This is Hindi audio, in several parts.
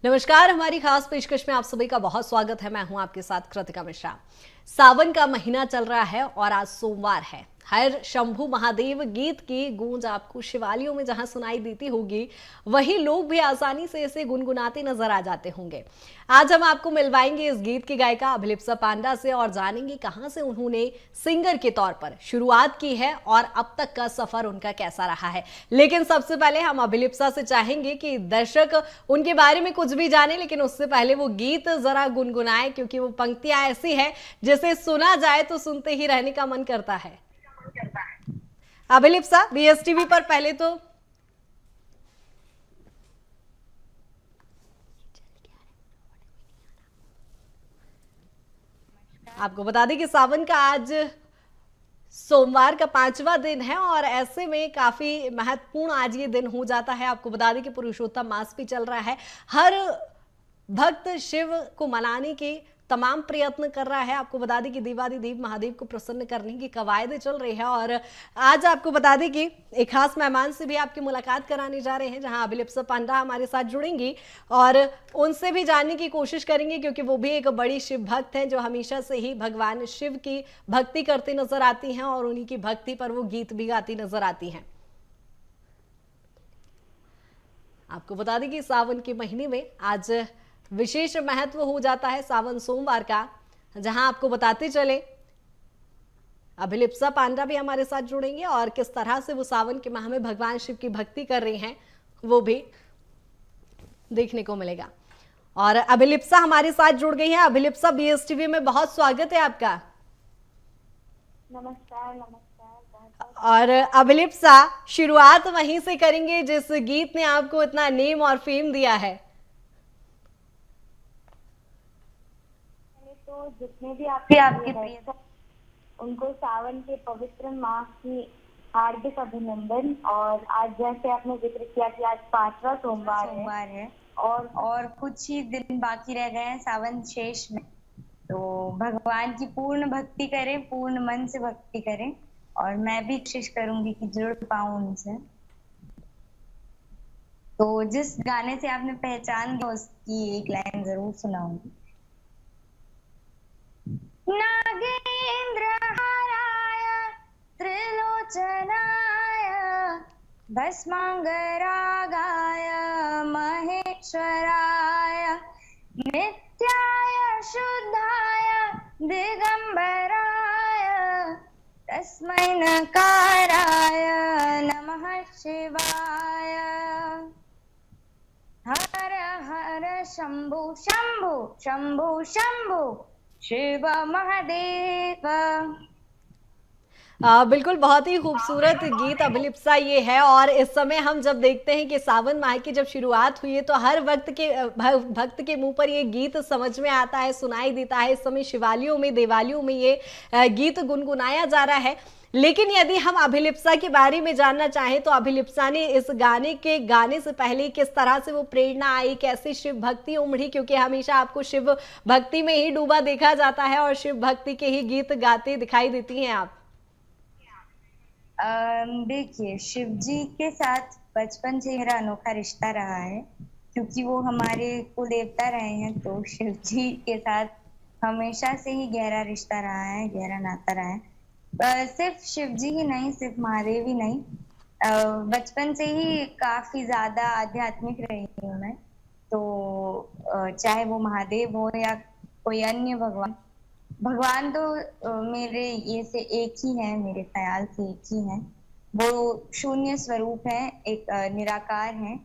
नमस्कार, हमारी खास पेशकश में आप सभी का बहुत स्वागत है। मैं हूं आपके साथ कृतिका मिश्रा। सावन का महीना चल रहा है और आज सोमवार है। हर शंभु महादेव गीत की गूंज आपको शिवालयों में जहां सुनाई देती होगी, वहीं लोग भी आसानी से इसे गुनगुनाते नजर आ जाते होंगे। आज हम आपको मिलवाएंगे इस गीत की गायिका अभिलिप्सा पांडा से और जानेंगे कहां से उन्होंने सिंगर के तौर पर शुरुआत की है और अब तक का सफर उनका कैसा रहा है। लेकिन सबसे पहले हम अभिलिप्सा से चाहेंगे कि दर्शक उनके बारे में कुछ भी जाने, लेकिन उससे पहले वो गीत जरा गुनगुनाए, क्योंकि वो पंक्तियां ऐसी है जिसे सुना जाए तो सुनते ही रहने का मन करता है। अभिलिप्सा, बीएसटीवी पर पहले तो आपको बता दें कि सावन का आज सोमवार का 5वां दिन है और ऐसे में काफी महत्वपूर्ण आज ये दिन हो जाता है। आपको बता दें कि पुरुषोत्तम मास भी चल रहा है। हर भक्त शिव को मनाने के तमाम प्रयत्न कर रहा है। आपको बता दें कि देवाधिदेव महादेव को प्रसन्न करने की कवायदें चल रही है और आज आपको बता दें कि एक खास मेहमान से भी आपकी मुलाकात कराने जा रहे हैं, जहां अभिलिप्सा पांडा हमारे साथ जुड़ेंगी और उनसे भी जानने की कोशिश करेंगे, क्योंकि वो भी एक बड़ी शिव भक्त हैं जो हमेशा से ही भगवान शिव की भक्ति करते नजर आती हैं और उन्हीं की भक्ति पर वो गीत भी गाती नजर आती हैं। आपको बता दें कि सावन के महीने में आज विशेष महत्व हो जाता है सावन सोमवार का, जहां आपको बताते चले अभिलिप्सा पांडा भी हमारे साथ जुड़ेंगे और किस तरह से वो सावन के माह में भगवान शिव की भक्ति कर रही हैं वो भी देखने को मिलेगा। और अभिलिप्सा हमारे साथ जुड़ गई हैं। अभिलिप्सा, बीएसटीवी में बहुत स्वागत है आपका। नमस्कार नमस्कार। और अभिलिप्सा, शुरुआत वहीं से करेंगे जिस गीत ने आपको इतना नेम और फेम दिया है। तो जितने भी आपके प्रिय उनको सावन के पवित्र माह की हार्दिक अभिनंदन। और आज जैसे आपने जिक्र किया कि आज 5वां सोमवार है और कुछ ही दिन बाकी रह गए हैं सावन शेष में, तो भगवान की पूर्ण भक्ति करें, पूर्ण मन से भक्ति करें और मैं भी कोशिश करूंगी कि जुड़ पाऊं उनसे। तो जिस गाने से आपने पहचान दी उसकी एक लाइन जरूर सुनाऊंगी। नागेन्द्रहाराय त्रिलोचनाय भस्मांगरागाय महेश्वराय नित्याय शुद्धाय दिगंबराय तस्मै नकाराय नमः शिवाय। हर हर शंभु शंभु शंभु शंभु शिव महादेव। बिल्कुल, बहुत ही खूबसूरत गीत अभिलिप्सा ये है। और इस समय हम जब देखते हैं कि सावन माह की जब शुरुआत हुई है तो हर भक्त के मुंह पर ये गीत समझ में आता है, सुनाई देता है। इस समय शिवालयों में, देवालयों में ये गीत गुनगुनाया जा रहा है। लेकिन यदि हम अभिलिप्सा के बारे में जानना चाहें तो अभिलिप्सा ने इस गाने से पहले किस तरह से वो प्रेरणा आई, कैसे शिव भक्ति उमड़ी, क्योंकि हमेशा आपको शिव भक्ति में ही डूबा देखा जाता है और शिव भक्ति के ही गीत गाते दिखाई देती हैं आप। देखिए, शिव जी के साथ बचपन से मेरा अनोखा रिश्ता रहा है, क्योंकि वो हमारे कुल देवता रहे हैं। तो शिव जी के साथ हमेशा से ही गहरा रिश्ता रहा है, गहरा नाता रहा है। सिर्फ शिव जी ही नहीं, सिर्फ महादेव ही नहीं, बचपन से ही काफी ज्यादा आध्यात्मिक रही हूँ मैं। तो चाहे वो महादेव हो या कोई अन्य भगवान तो मेरे ये से एक ही है, मेरे ख्याल से एक ही है। वो शून्य स्वरूप है, एक निराकार है,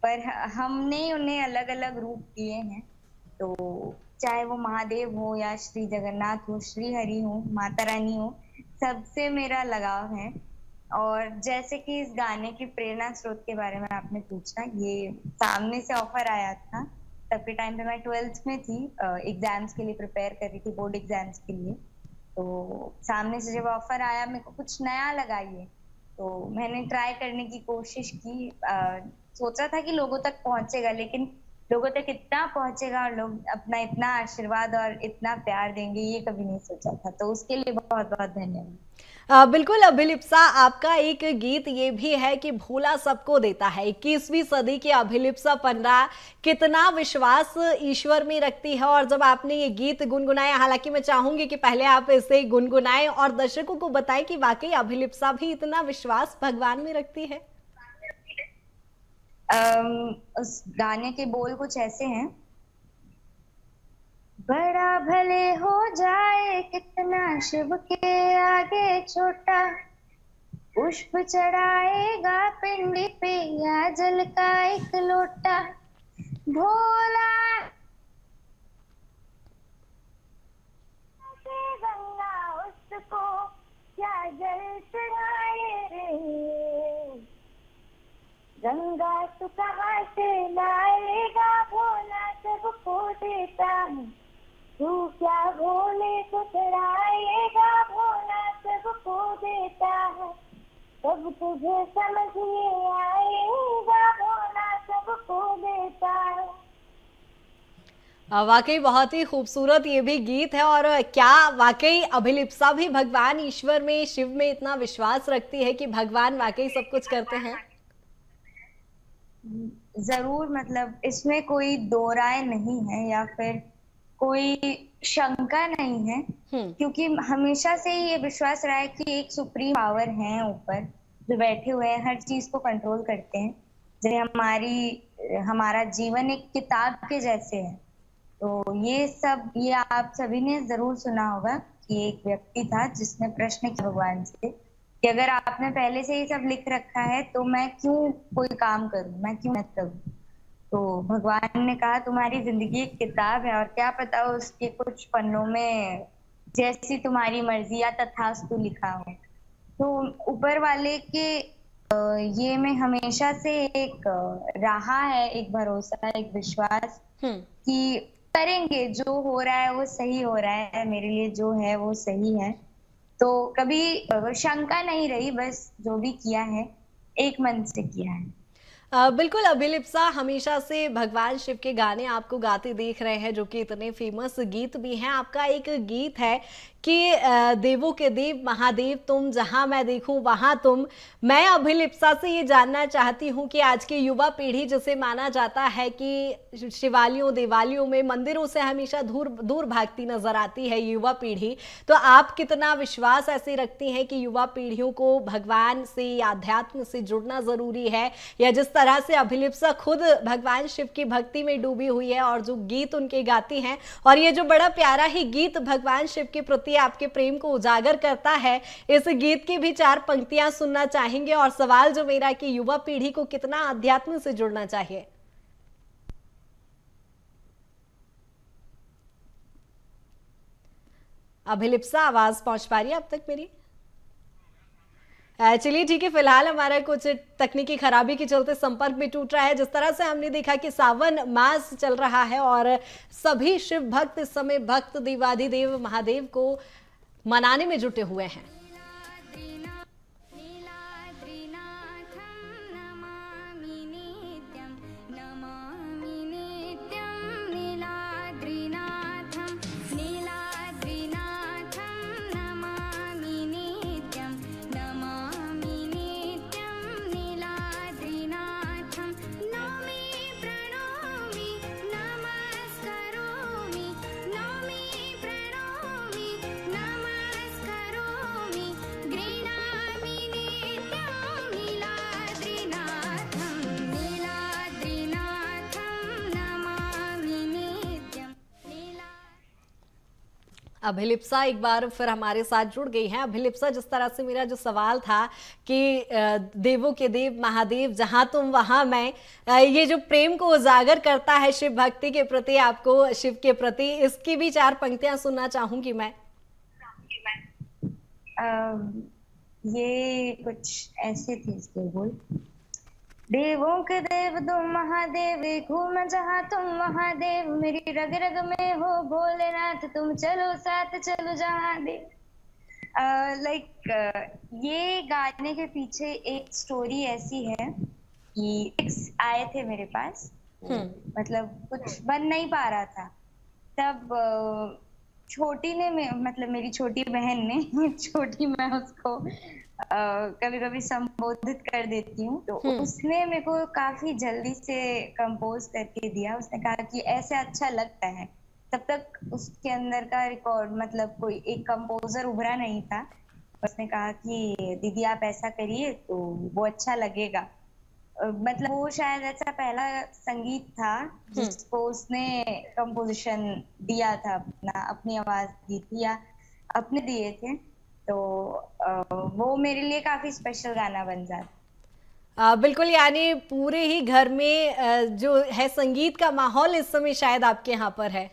पर हमने उन्हें अलग अलग रूप दिए हैं। तो चाहे वो महादेव हो या श्री जगन्नाथ हो, श्री हरि हो, माता रानी हो, सबसे मेरा लगाव है। और जैसे कि इस गाने की प्रेरणा स्रोत के बारे में आपने पूछा, ये सामने से ऑफर आया था। तब के टाइम पे मैं 12th में थी, एग्जाम्स के लिए प्रिपेयर कर रही थी, बोर्ड एग्जाम्स के लिए। तो सामने से जब ऑफर आया, मेरे को कुछ नया लगा ये, तो मैंने ट्राई करने की कोशिश की। सोचा था कि लोगों तक पहुंचेगा, लेकिन लोगों तक इतना पहुंचेगा और लोग अपना इतना आशीर्वाद और इतना प्यार देंगे, ये कभी नहीं सोचा था। तो उसके लिए बहुत बहुत धन्यवाद। बिल्कुल अभिलिप्सा, आपका एक गीत ये भी है कि भोला सबको देता है। 21वीं सदी की अभिलिप्सा पन्ना कितना विश्वास ईश्वर में रखती है। और जब आपने ये गीत गुनगुनाया, हालांकि मैं चाहूंगी कि पहले आप इसे गुनगुनाएं और दर्शकों को बताएं कि वाकई अभिलिप्सा भी इतना विश्वास भगवान में रखती है। उस गाने के बोल कुछ ऐसे हैं। बड़ा भले हो जाए कितना शिव के आगे छोटा, पुष्प चढ़ाएगा पिंडी पे या जल का एक लोटा, भोला गंगा उसको क्या जल चढ़ाए रे, गंगा तू कहाँ से लाएगा, भोला सबको देता है, तू क्या भोले को चढ़ाएगा, भोला सबको देता है, सब तुझे समझ में आएगा, भोला सबको देता है। वाकई बहुत ही खूबसूरत ये भी गीत है। और क्या वाकई अभिलिप्सा भी भगवान ईश्वर में, शिव में इतना विश्वास रखती है कि भगवान वाकई सब कुछ करते हैं? जरूर, मतलब इसमें कोई दो राय नहीं है या फिर कोई शंका नहीं है, क्योंकि हमेशा से ही ये विश्वास रहा है कि एक सुप्रीम पावर है ऊपर जो बैठे हुए हैं, हर चीज को कंट्रोल करते हैं। जैसे हमारा जीवन एक किताब के जैसे है। तो ये आप सभी ने जरूर सुना होगा कि एक व्यक्ति था जिसने प्रश्न किया भगवान से कि अगर आपने पहले से ही सब लिख रखा है तो मैं क्यों कोई काम करूं, मैं क्यों मेहनत करूं। तो भगवान ने कहा तुम्हारी जिंदगी एक किताब है और क्या पता उसके कुछ पन्नों में जैसी तुम्हारी मर्जी या तथास्तु लिखा हो। तो ऊपर वाले के ये में हमेशा से एक रहा है, एक भरोसा, एक विश्वास कि करेंगे, जो हो रहा है वो सही हो रहा है, मेरे लिए जो है वो सही है। तो कभी शंका नहीं रही, बस जो भी किया है एक मन से किया है। बिल्कुल अभिलिप्सा, हमेशा से भगवान शिव के गाने आपको गाते देख रहे हैं, जो कि इतने फेमस गीत भी हैं। आपका एक गीत है कि देवों के देव महादेव तुम, जहां मैं देखूं वहां तुम। मैं अभिलिप्सा से ये जानना चाहती हूं कि आज की युवा पीढ़ी, जिसे माना जाता है कि शिवालयों देवालयों में, मंदिरों से हमेशा दूर दूर भागती नजर आती है युवा पीढ़ी, तो आप कितना विश्वास ऐसे रखती हैं कि युवा पीढ़ियों को भगवान से, आध्यात्म से जुड़ना जरूरी है? या जिस तरह से अभिलिप्सा खुद भगवान शिव की भक्ति में डूबी हुई है और जो गीत उनके गाती हैं, और ये जो बड़ा प्यारा ही गीत भगवान शिव के प्रति आपके प्रेम को उजागर करता है, इस गीत की भी 4 पंक्तियां सुनना चाहेंगे। और सवाल जो मेरा कि युवा पीढ़ी को कितना अध्यात्म से जुड़ना चाहिए? अभिलिप्सा, आवाज पहुंच पा रही है अब तक मेरी? चलिए ठीक है, फिलहाल हमारा कुछ तकनीकी खराबी के चलते संपर्क भी टूट रहा है। जिस तरह से हमने देखा कि सावन मास चल रहा है और सभी शिव भक्त इस समय भक्त देवाधिदेव महादेव को मनाने में जुटे हुए हैं। अभिलिप्सा एक बार फिर हमारे साथ जुड़ गई हैं। अभिलिप्सा, जिस तरह से मेरा जो सवाल था कि देवों के देव महादेव जहां तुम वहां मैं, ये जो प्रेम को उजागर करता है शिव भक्ति के प्रति, आपको शिव के प्रति, इसकी भी 4 पंक्तियां सुनना चाहूंगी मैं। ये कुछ ऐसे थे इसके बोल। देवों के देव तुम महादेव, घूम जहाँ तुम महादेव, मेरी रग रग में हो भोलेनाथ, तुम चलो साथ चलो जहाँ देव। ये गाने के पीछे एक स्टोरी ऐसी है कि आए थे मेरे पास तो मतलब कुछ बन नहीं पा रहा था। तब छोटी ने मतलब मेरी छोटी बहन ने छोटी मैं उसको कभी कभी संबोधित कर देती हूँ, तो उसने मेरे को काफी जल्दी से कंपोज करके दिया। उसने कहा कि ऐसे अच्छा लगता है। तब तक उसके अंदर का रिकॉर्ड मतलब कोई एक कंपोजर उभरा नहीं था। उसने कहा कि दीदी आप ऐसा करिए तो वो अच्छा लगेगा। मतलब वो शायद ऐसा पहला संगीत था जिसको उसने कंपोजिशन दिया था, अपनी आवाज दी थी या अपने दिए थे। तो वो मेरे लिए काफी स्पेशल गाना बन जाता। बिल्कुल, यानी पूरे ही घर में जो है संगीत का माहौल इस समय शायद आपके यहाँ पर है।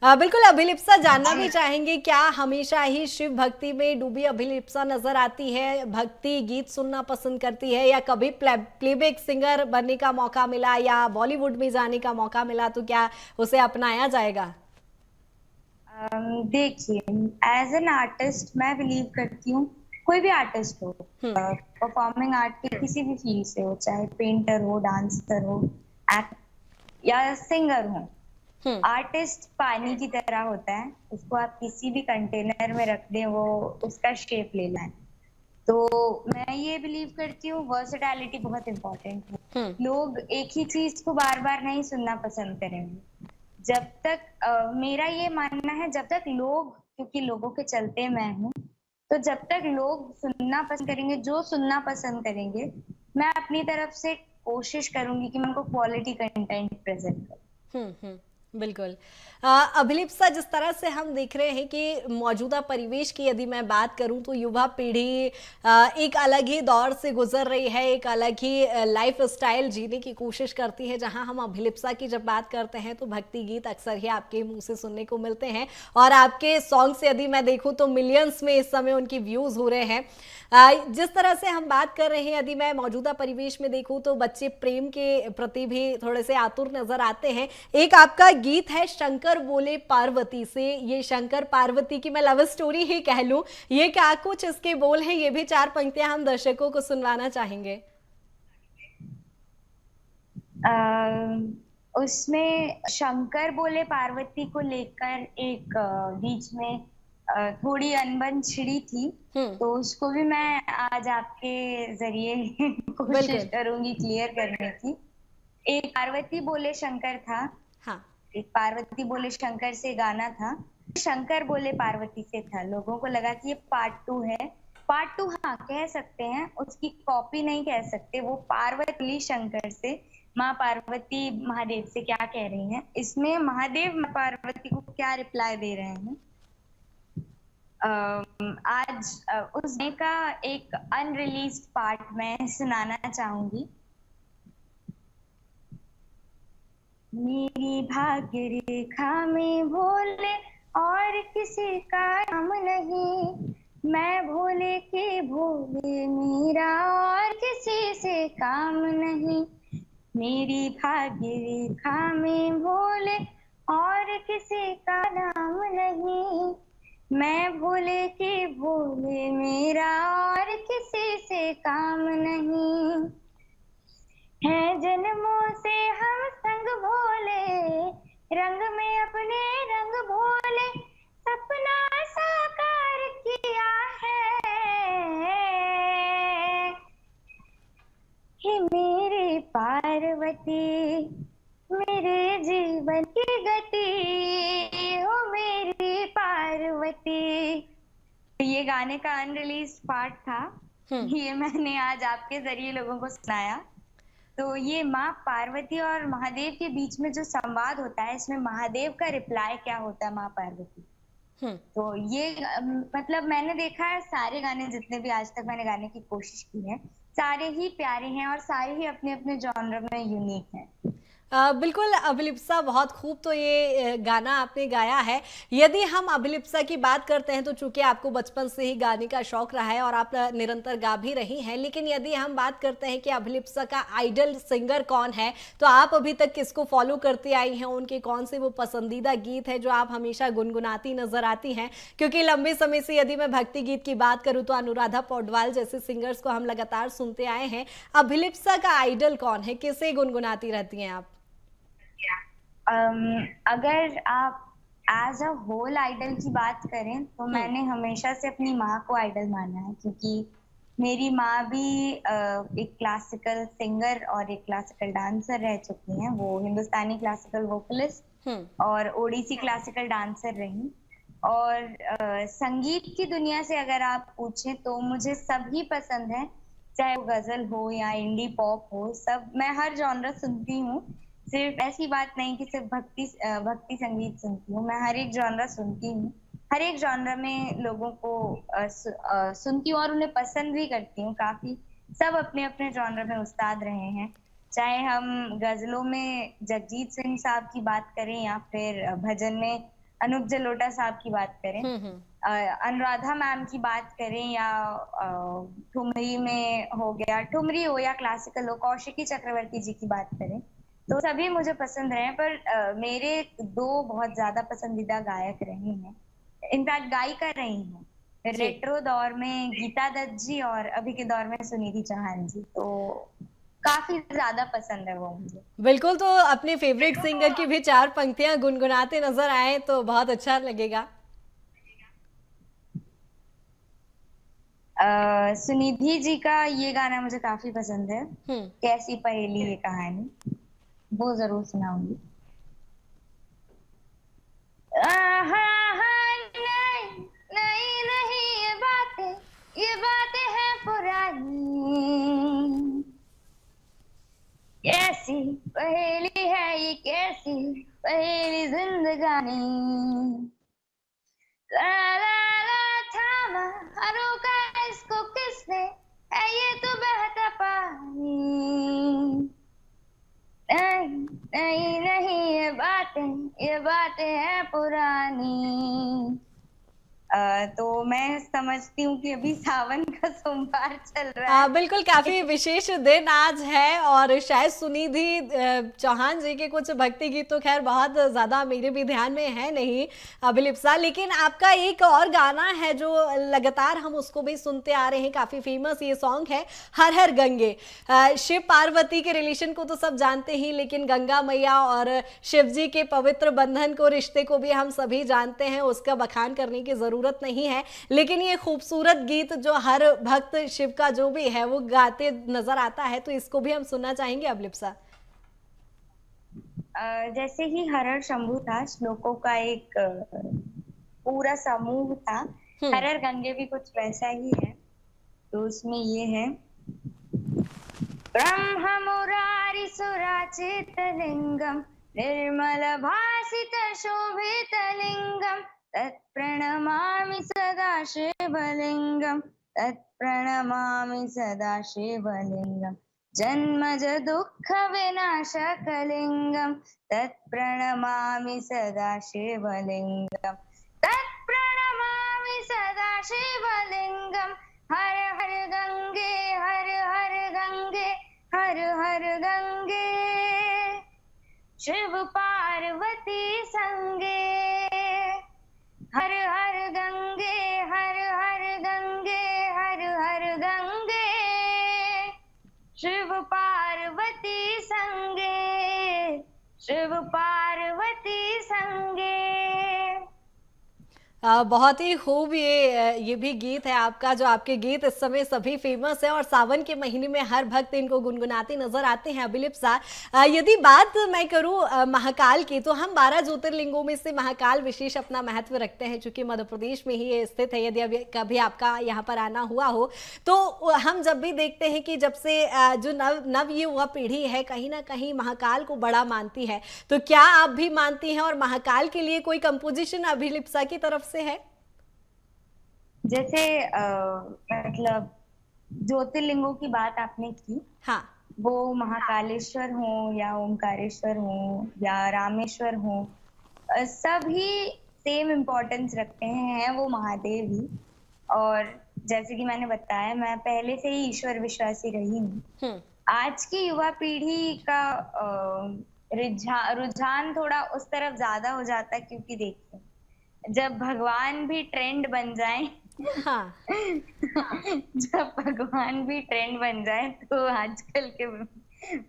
बिल्कुल, अभिलिप्सा जानना भी जी। चाहेंगे क्या हमेशा ही शिव भक्ति में डूबी अभिलिप्सा नजर आती है, भक्ति गीत सुनना पसंद करती है, या कभी प्लेबैक सिंगर बनने का मौका मिला या बॉलीवुड में जाने का मौका मिला तो क्या उसे अपनाया जाएगा? देखिए, एज एन आर्टिस्ट मैं बिलीव करती हूँ कोई भी आर्टिस्ट हो, परफॉर्मिंग आर्ट के किसी भी फील्ड से हो, चाहे पेंटर हो, डांसर हो, एक्टर या सिंगर हो, आर्टिस्ट पानी की तरह होता है। उसको आप किसी भी कंटेनर में रख दें वो उसका शेप ले लें। तो मैं ये बिलीव करती हूँ वर्सेटैलिटी बहुत इम्पोर्टेंट है। लोग एक ही चीज को बार बार नहीं सुनना पसंद करेंगे। जब तक मेरा ये मानना है, जब तक लोग, क्योंकि लोगों के चलते मैं हूँ, तो जब तक लोग सुनना पसंद करेंगे, जो सुनना पसंद करेंगे, मैं अपनी तरफ से कोशिश करूंगी कि मैं उनको क्वालिटी कंटेंट प्रेजेंट करूँ। बिल्कुल। अभिलिप्सा, जिस तरह से हम देख रहे हैं कि मौजूदा परिवेश की यदि मैं बात करूं तो युवा पीढ़ी एक अलग ही दौर से गुजर रही है, एक अलग ही लाइफ स्टाइल जीने की कोशिश करती है। जहां हम अभिलिप्सा की जब बात करते हैं तो भक्ति गीत अक्सर ही आपके मुंह से सुनने को मिलते हैं, और आपके सॉन्ग से यदि मैं देखूं तो मिलियंस में इस समय उनकी व्यूज हो रहे हैं। जिस तरह से हम बात कर रहे हैं, यदि मैं मौजूदा परिवेश में देखूं तो बच्चे प्रेम के प्रति भी थोड़े से आतुर नजर आते हैं। एक आपका गीत है शंकर बोले पार्वती से, ये शंकर पार्वती की मैं लव स्टोरी ही कह लूं, ये क्या कुछ इसके बोल हैं, ये भी 4 पंक्तियां हम दर्शकों को सुनवाना चाहेंगे। उसमें शंकर बोले पार्वती को लेकर एक बीच में थोड़ी अनबन छिड़ी थी, तो उसको भी मैं आज आपके जरिए कोशिश करूंगी क्लियर करने की। एक पार्वती बोले शंकर था, हाँ। एक पार्वती बोले शंकर से गाना था, शंकर बोले पार्वती से था। लोगों को लगा कि ये पार्ट 2 है। पार्ट 2 हाँ कह सकते हैं, उसकी कॉपी नहीं कह सकते। वो पार्वती शंकर से, माँ पार्वती महादेव से क्या कह रही हैं, इसमें महादेव माँ पार्वती को क्या रिप्लाई दे रहे हैं। आज उस गाने का एक अनरिलीज्ड पार्ट मैं सुनाना चाहूंगी। मेरी भाग्य रेखा में भोले और किसी का नाम नहीं, मैं भोले के भोले, मेरा और किसी से काम नहीं। मेरी भाग्य रेखा में भोले और किसी का नाम नहीं, मैं भोले के भोले, मेरा और किसी से काम नहीं। है जन्मों से हम संग भोले, रंग में अपने रंग भोले, सपना साकार किया है। हे मेरी पार्वती, मेरे जीवन की गति, हो मेरी पार्वती। ये गाने का अनरिलीज पार्ट था, ये मैंने आज आपके जरिए लोगों को सुनाया। तो ये माँ पार्वती और महादेव के बीच में जो संवाद होता है, इसमें महादेव का रिप्लाई क्या होता है माँ पार्वती। तो ये मतलब मैंने देखा है सारे गाने जितने भी आज तक मैंने गाने की कोशिश की है, सारे ही प्यारे हैं और सारे ही अपने अपने जॉनर में यूनिक हैं। बिल्कुल अभिलिप्सा, बहुत खूब तो ये गाना आपने गाया है। यदि हम अभिलिप्सा की बात करते हैं तो चूंकि आपको बचपन से ही गाने का शौक रहा है और आप निरंतर गा भी रही हैं, लेकिन यदि हम बात करते हैं कि अभिलिप्सा का आइडल सिंगर कौन है, तो आप अभी तक किसको फॉलो करती आई हैं, उनके कौन से वो पसंदीदा गीत है जो आप हमेशा गुनगुनाती नजर आती हैं? क्योंकि लंबे समय से यदि मैं भक्ति गीत की बात करूं तो अनुराधा पौडवाल जैसे सिंगर्स को हम लगातार सुनते आए हैं। अभिलिप्सा का आइडल कौन है, किसे गुनगुनाती रहती हैं आप? अगर आप एज अ होल आइडल की बात करें तो मैंने हमेशा से अपनी माँ को आइडल माना है, क्योंकि मेरी माँ भी एक क्लासिकल सिंगर और एक क्लासिकल डांसर रह चुकी हैं। वो हिंदुस्तानी क्लासिकल वोकलिस्ट और ओडिसी क्लासिकल डांसर रही। और संगीत की दुनिया से अगर आप पूछें तो मुझे सभी पसंद है, चाहे वो गजल हो या इंडी पॉप हो, सब मैं हर जॉनर सुनती हूँ। सिर्फ ऐसी बात नहीं कि सिर्फ भक्ति संगीत सुनती हूँ, मैं हर एक जॉनर सुनती हूँ। हर एक जॉनर में लोगों को सुनती हूँ और उन्हें पसंद भी करती हूँ काफी। सब अपने अपने जॉनर में उस्ताद रहे हैं, चाहे हम गजलों में जगजीत सिंह साहब की बात करें या फिर भजन में अनूप जलोटा साहब की बात करें, अनुराधा मैम की बात करें, या ठुमरी में हो गया, ठुमरी हो या क्लासिकल हो, कौशिकी चक्रवर्ती जी की बात करें, तो सभी मुझे पसंद रहे। पर मेरे दो बहुत ज्यादा पसंदीदा गायक रहे हैं, इनफैक्ट गायिका रही हैं। रेट्रो दौर में गीता दत्त जी और अभी के दौर में सुनिधि चौहान जी, तो काफी ज्यादा पसंद है वो मुझे। बिल्कुल, तो अपने फेवरेट सिंगर की भी चार पंक्तियां गुनगुनाते नजर आए तो बहुत अच्छा लगेगा। सुनिधि जी का ये गाना मुझे काफी पसंद है, कैसी पहेली ये कहानी, वो जरूर सुनाऊंगी। नहीं नहीं नहीं, ये बातें हैं पुरानी, कैसी पहेली है ये, कैसी पहेली जिंदगानी, थामा रोका इसको किसने, है ये तो बहता पानी, नहीं नहीं ये बातें हैं पुरानी। तो मैं समझती हूँ कि अभी सावन का सोमवार चल रहा है। बिल्कुल, काफी विशेष दिन आज है और शायद सुनिधि चौहान जी के कुछ भक्ति गीत तो खैर बहुत ज्यादा मेरे भी ध्यान में है नहीं अभिलिप्सा, लेकिन आपका एक और गाना है जो लगातार हम उसको भी सुनते आ रहे हैं, काफी फेमस ये सॉन्ग है, हर हर गंगे। शिव पार्वती के रिलेशन को तो सब जानते ही, लेकिन गंगा मैया और शिव जी के पवित्र बंधन को, रिश्ते को भी हम सभी जानते हैं, उसका बखान करने की जरूरत नहीं है। लेकिन ये खूबसूरत गीत जो हर भक्त शिव का जो भी है वो गाते नजर आता है, तो इसको भी हम सुनना चाहेंगे अभिलिप्सा। जैसे ही हर हर शंभू था, श्लोकों का एक पूरा समूह था, हर हर गंगे भी कुछ वैसा ही है। तो उसमें ये है, ब्रह्म मुरारी सुराचित लिंगम निर्मल भासित शोभित लिंगम तत्प्रणमामि सदा शिवलिंगम, तत्प्रणमामि सदा शिवलिंगम, जन्मज दुःख विनाशकलिंगम, तत्प्रणमामि सदा शिवलिंगम, तत्प्रणमामि सदा शिवलिंगम, हर हर गंगे हर हर गंगे हर हर गंगे, शिव पार्वती संगे, हर हर गंगे हर हर गंगे हर हर गंगे, शिव पार्वती संगे, शिव पार्वती संगे। बहुत ही खूब ये भी गीत है आपका, जो आपके गीत इस समय सभी फेमस है और सावन के महीने में हर भक्त इनको गुनगुनाते नजर आते हैं अभिलिप्सा। यदि बात मैं करूं महाकाल की, तो हम 12 ज्योतिर्लिंगों में से महाकाल विशेष अपना महत्व रखते हैं, क्योंकि मध्य प्रदेश में ही ये स्थित है। यदि अभी कभी आपका यहाँ पर आना हुआ हो तो हम जब भी देखते हैं कि जब से जो नव युवा पीढ़ी है कहीं ना कहीं महाकाल को बड़ा मानती है, तो क्या आप भी मानती हैं और महाकाल के लिए कोई कंपोजिशन अभिलिप्सा की तरफ से है? जैसे मतलब ज्योतिर्लिंगों की बात आपने की, हाँ, वो महाकालेश्वर हो या ओमकारेश्वर हो या रामेश्वर हो, सभी सेम इम्पोर्टेंस रखते हैं वो महादेव ही। और जैसे कि मैंने बताया, मैं पहले से ही ईश्वर विश्वासी रही हूँ। हम्म। आज की युवा पीढ़ी का रुझान थोड़ा उस तरफ ज्यादा हो जाता है, क्योंकि देखिए, जब भगवान भी ट्रेंड बन जाए हाँ। जब भगवान भी ट्रेंड बन जाए, तो आजकल के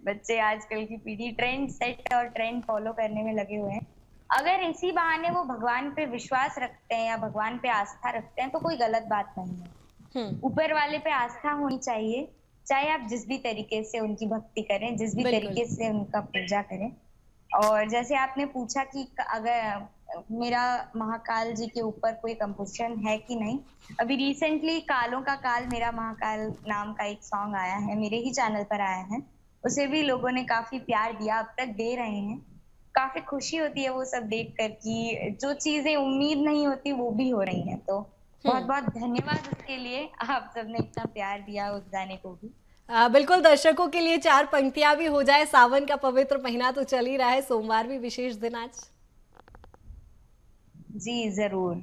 बच्चे, आजकल की पीढ़ी ट्रेंड सेट और ट्रेंड फॉलो करने में लगे हुए हैं। अगर इसी बहाने वो भगवान पे विश्वास रखते हैं या भगवान पे आस्था रखते हैं, तो कोई गलत बात नहीं है। हम्म। ऊपर वाले पे आस्था होनी चाहिए, चाहे आप जिस भी तरीके से उनकी भक्ति करें, जिस भी बिल्कुल। तरीके से उनका पूजा करें। और जैसे आपने पूछा कि अगर मेरा महाकाल जी के ऊपर कोई कंपोजिशन है कि नहीं, अभी रिसेंटली कालों का काल मेरा महाकाल नाम का एक सॉन्ग आया है, मेरे ही चैनल पर आया है। उसे भी लोगों ने काफी प्यार दिया, अब तक दे रहे हैं। काफी खुशी होती है वो सब देखकर कि जो चीजें उम्मीद नहीं होती वो भी हो रही हैं। तो बहुत हम्म। बहुत धन्यवाद उसके लिए, आप सबने इतना प्यार दिया उस गाने को भी। बिल्कुल, दर्शकों के लिए चार पंक्तियां भी हो जाए। सावन का पवित्र महीना तो चल ही रहा है, सोमवार भी विशेष दिन आज। जी जरूर।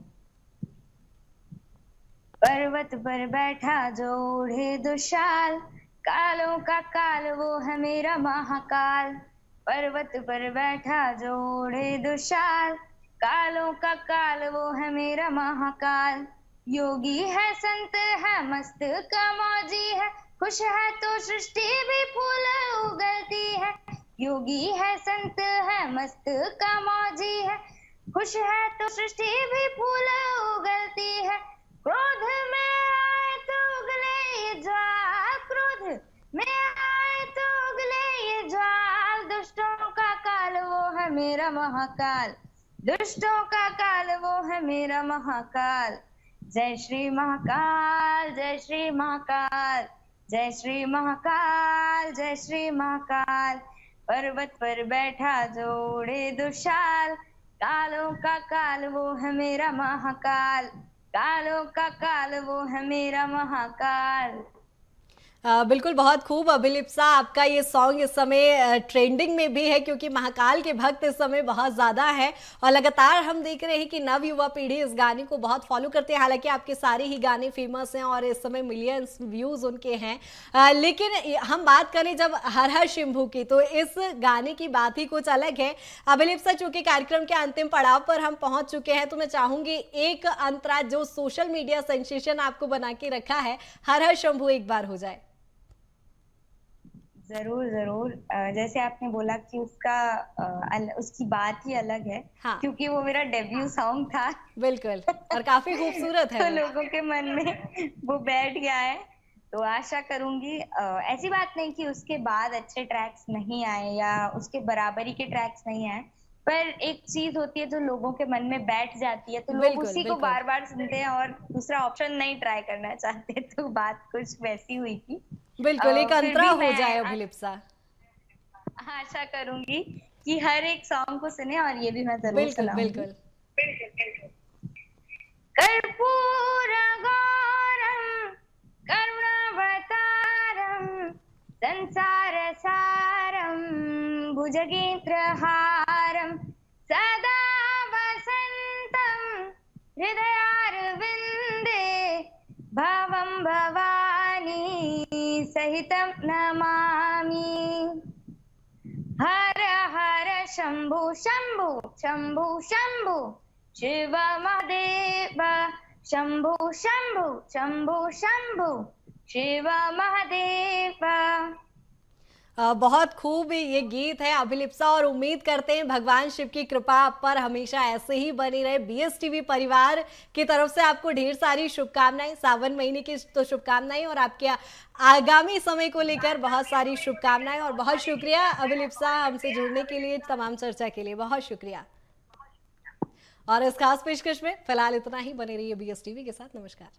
पर्वत पर बैठा जो ओढ़े दुशाल, कालों का काल वो है मेरा महाकाल। पर्वत पर बैठा जो ओढ़े दुशाल, कालों का काल वो है मेरा महाकाल। योगी है, संत है, मस्त का मौजी है, खुश है तो सृष्टि भी फूल उगलती है। योगी है, संत है, मस्त का मौजी है, खुश है तो सृष्टि भी फूल उगलती है। क्रोध में आए तो उगले ये ज्वाल, क्रोध में आए तो उगले ये ज्वाल। दुष्टों का काल वो है मेरा महाकाल, दुष्टों का काल वो है मेरा महाकाल। जय श्री महाकाल, जय श्री महाकाल, जय श्री महाकाल, जय श्री महाकाल। पर्वत पर बैठा जो ओढ़े दुशाल, कालों का काल वो है मेरा महाकाल, कालों का काल वो है मेरा महाकाल। बिल्कुल, बहुत खूब अभिलिप्सा, आपका ये सॉन्ग इस समय ट्रेंडिंग में भी है, क्योंकि महाकाल के भक्त इस समय बहुत ज़्यादा है और लगातार हम देख रहे हैं कि नव युवा पीढ़ी इस गाने को बहुत फॉलो करते हैं। हालांकि आपके सारे ही गाने फेमस हैं और इस समय मिलियंस व्यूज़ उनके हैं, लेकिन हम बात करें जब हर हर शंभू की, तो इस गाने की बात ही कुछ अलग है। अभिलिप्सा, चूंकि कार्यक्रम के अंतिम पड़ाव पर हम पहुंच चुके हैं, तो मैं चाहूंगी एक अंतरा जो सोशल मीडिया सेंसेशन आपको बना के रखा है, हर हर शंभू एक बार हो जाए। जरूर जरूर। जैसे आपने बोला कि उसकी बात ही अलग है, हाँ। क्योंकि वो मेरा डेब्यू सॉन्ग था। बिल्कुल, और काफी खूबसूरत है तो वो। लोगों के मन में वो बैठ गया है। तो आशा करूंगी, ऐसी बात नहीं कि उसके बाद अच्छे ट्रैक्स नहीं आए या उसके बराबरी के ट्रैक्स नहीं आए, पर एक चीज होती है जो लोगों के मन में बैठ जाती है, तो लोग बिल्कुल उसी को बिल्कुल। बार बार सुनते हैं और दूसरा ऑप्शन नहीं ट्राई करना चाहते। तो बात कुछ वैसी हुई थी। बिल्कुल, एक फिर अंतरा भी हो मैं जाए अभिलिप्सा। आशा करूंगी कि हर एक सॉन्ग को सुने, और ये भी मैं जरूर बिल्कुल सुनाऊंगी। बिल्कुल। कर्पूरगौरं करुणावतारं संसारसारं भुजगेन्द्रहारं सदा वसन्तं हृदयारविन्दे भवं भवानी सहितं नमामि। हर हर शंभु शंभु शंभु शंभु शिव महादेव, शंभु शंभु शंभु शंभु शिव महादेव। बहुत खूब ये गीत है अभिलिप्सा, और उम्मीद करते हैं भगवान शिव की कृपा आप पर हमेशा ऐसे ही बनी रहे। बीएसटीवी परिवार की तरफ से आपको ढेर सारी शुभकामनाएं, सावन महीने की तो शुभकामनाएं, और आपके आगामी समय को लेकर बहुत सारी शुभकामनाएं। और बहुत शुक्रिया अभिलिप्सा, हमसे जुड़ने के लिए, तमाम चर्चा के लिए बहुत शुक्रिया। और इस खास पेशकश में फिलहाल इतना ही, बने रहिए बीएसटीवी के साथ। नमस्कार।